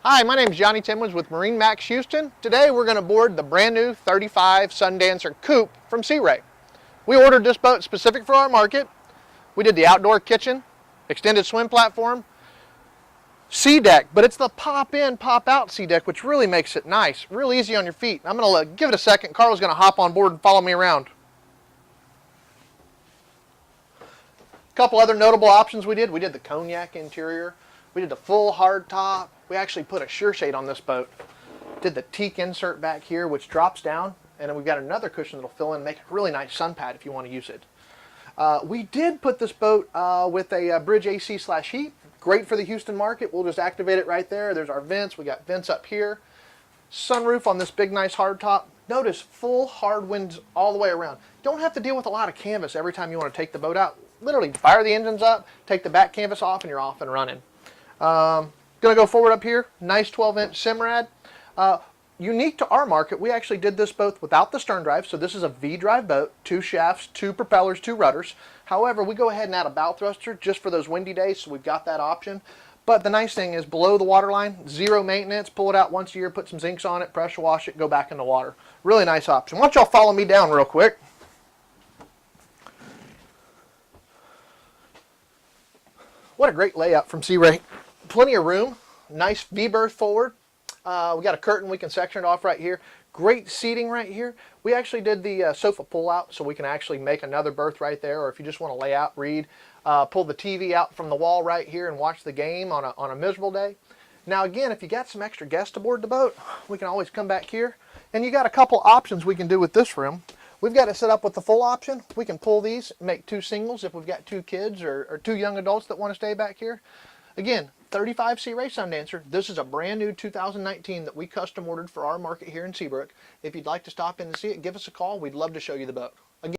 Hi, my name is Johnny Timmons with MarineMax Houston. Today we're going to board the brand new 35 Sundancer Coupe from Sea Ray. We ordered this boat specific for our market. We did the outdoor kitchen, extended swim platform, sea deck, but it's the pop in, pop out sea deck, which really makes it nice, real easy on your feet. I'm going to give it a second. Carla's going to hop on board and follow me around. A couple other notable options we did. We did the cognac interior. We did the full hard top. We actually put a sure shade on this boat. Did the teak insert back here, which drops down, and then we've got another cushion that'll fill in, make a really nice sun pad if you want to use it. We did put this boat with a bridge AC/heat. Great for the Houston market. We'll just activate it right there. There's our vents. We got vents up here. Sunroof on this big, nice hard top. Notice full hard winds all the way around. Don't have to deal with a lot of canvas every time you want to take the boat out. Literally fire the engines up, take the back canvas off, and you're off and running. Going to go forward up here. Nice 12-inch Simrad. Unique to our market, we actually did this boat without the sterndrive, so this is a V-drive boat, 2 shafts, 2 propellers, 2 rudders. However, we go ahead and add a bow thruster just for those windy days, so we've got that option. But the nice thing is below the waterline, zero maintenance, pull it out once a year, put some zincs on it, pressure wash it, go back in the water. Really nice option. Why don't y'all follow me down real quick. What a great layout from Sea Ray. Plenty of room, nice V-berth forward. We got a curtain, we can section it off right here. Great seating right here. We actually did the sofa pull out so we can actually make another berth right there, or if you just want to lay out, read, pull the TV out from the wall right here and watch the game on a miserable day. Now again, if you got some extra guests aboard the boat, we can always come back here. And you got a couple options we can do with this room. We've got it set up with the full option. We can pull these, make 2 singles if we've got 2 kids or 2 young adults that want to stay back here. Again, 35 Sea Ray Sundancer. This is a brand new 2019 that we custom ordered for our market here in Seabrook. If you'd like to stop in and see it, give us a call. We'd love to show you the boat. Again,